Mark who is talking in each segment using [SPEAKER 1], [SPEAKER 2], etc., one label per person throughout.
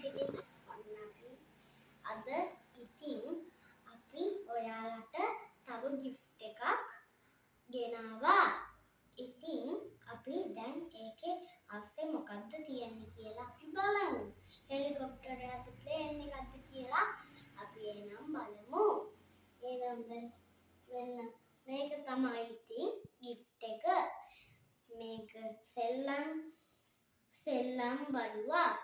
[SPEAKER 1] ඉතින් අද ඉතින් අපි ඔයාලට තව gift එකක් ගෙනාවා. ඉතින් අපි දැන් ඒකේ අස්සේ මොකද්ද තියෙන්නේ කියලා අපි බලමු. හෙලිකොප්ටරයක්ද ප්ලේන් එකක්ද කියලා අපි එනම් බලමු. එහෙනම් දැන් වෙන මේක තමයි ඉතින් gift එක. මේක සෙල්ලම් බඩුවක්.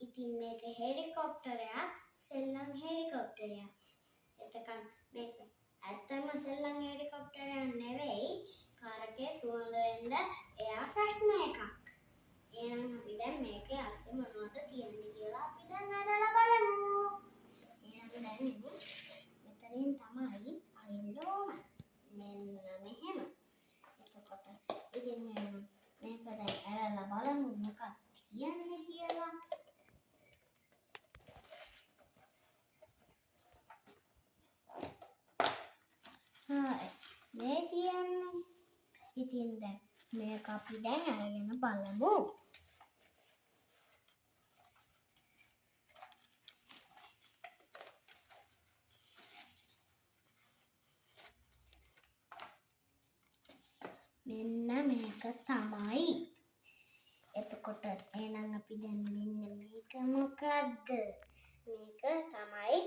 [SPEAKER 1] ඉතින් මේක හෙලිකොප්ටරයක්, සෙල්ලම් හෙලිකොප්ටරයක්. එතකන් මේක ඇත්තම සෙල්ලම් හෙලිකොප්ටරයක් නෙවෙයි, කාර් එකේ සුවඳ වෙන්න එයා ප්‍රශ්න එකක්. එහෙනම් අපි දැන් මේකේ අස්සේ මොනවද තියෙන්නේ කියලා අපි දැන් අරලා බලමු. එහෙනම් දැන් මෙතනින් තමයි අයින්න ඕන. මෙන්න මෙහෙම. එතකොට ඉතින් මේක දැන් අරලා බලමු මොකක්ද කියන්නේ කියලා. මේ කියන්නේ ඉතින් දැන් මේක අපි දැන් අරගෙන බලමු. මෙන්න මේක තමයි. එතකොට එහෙනම් අපි දැන් මෙන්න මේක මොකද්ද? මේක තමයි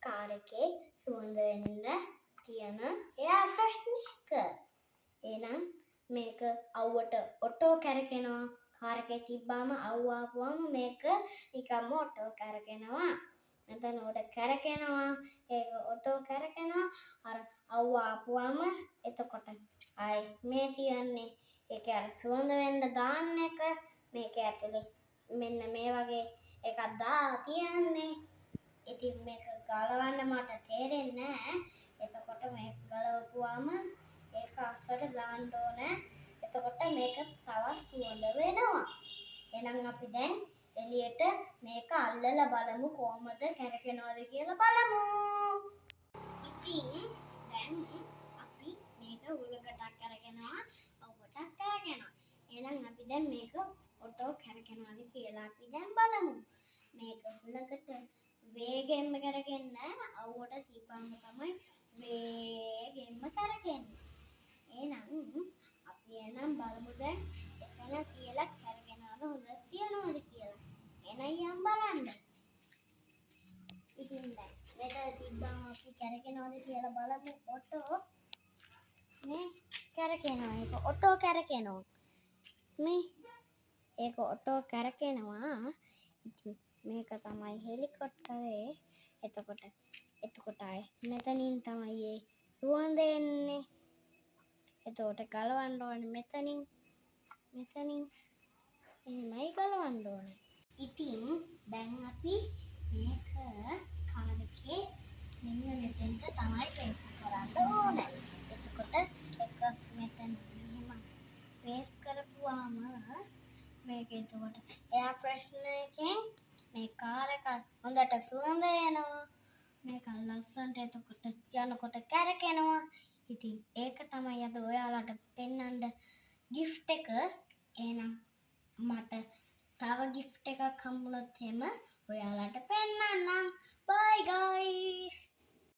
[SPEAKER 1] කාර් එකේ සුවඳ වෙන්න තියෙන එයා ප්‍රශ්න එක. එහෙනම් මේක අවුවට ඔටෝ කරකිනවා. කාර් එකේ තිබ්බාම අවුව ආපුවම මේක නිකම්ම ඔටෝ කරකිනවා. මෙතන උඩ කරකිනවා. ඒක ඔටෝ කරකිනවා. අර අවුව ආපුවම එතකොට ආයි මේ කියන්නේ ඒක අර සුවඳ වෙන්න දාන්න එක. මේක ඇතුලේ මෙන්න මේ වගේ එකක් දාලා තියන්නේ. ඉතින් මේක ගලවන්න මට තේරෙන්නේ නැහැ. එතකොට මේක ගලවපුවාම ඒක අස්සට දාන්න ඕනේ. එතකොට මේක තවත් සුවඳ වෙනවා. එහෙනම් අපි දැන් එළියට මේක අල්ලලා බලමු කොහොමද කරකිනවද කියලා බලමු. ඉතින් දැන් අපි මේක උලකටක් කරගෙනවා, අවුවටක් කරගෙනවා. එහෙනම් අපි දැන් මේක ඔටෝ කරගෙනවද කියලා අපි දැන් බලමු. මේක උලකට වේගෙන්ම කරගෙන්න අවුවට තිබ්බම තමයි වේගෙන්ම කරගෙන්නේ. එහෙනම් අපි බලමු දැන් එතන කියලා කරගෙනවද හොඳ තියනවද කියලා. එහෙනම් බලන්න. ඉතින් දැන් මෙතන තිබ්බම අපි කරගෙනවද කියලා බලමු. ඔටෝ මේ කරගෙනවා. ඒක ඔටෝ කරගෙනවා. මේ ඒක ඔටෝ කරගෙනවා. ඉතින් මේක තමයි හෙලිකොප්ටරේ. එතකොට මෙතනින් තමයි ඒ සුවඳ එන්නේ. එතකොට ගලවන්න ඕනේ මෙතනින්. එහෙමයි ගලවන්න ඕනේ. ඉතින් දැන් අපි මේක කාර් එකේ මෙන්න මෙතෙන්ට තමයි පේස් කරන්න ඕනේ. එතකොට එක මෙතන මෙහෙම පේස් කරපුවාම මේක එතකොට එයා ප්‍රශ්න එකෙන් මේ කාර් එක හොඳට සුවඳ එනවා. මේක ලස්සනට එතකොට යනකොට කරකිනවා. ඉතින් ඒක තමයි අද ඔයාලට පෙන්වන්න gift එක. එහෙනම් මට තව gift එකක් හම්බුනොත් එහෙම ඔයාලට පෙන්වන්නම්. Bye guys.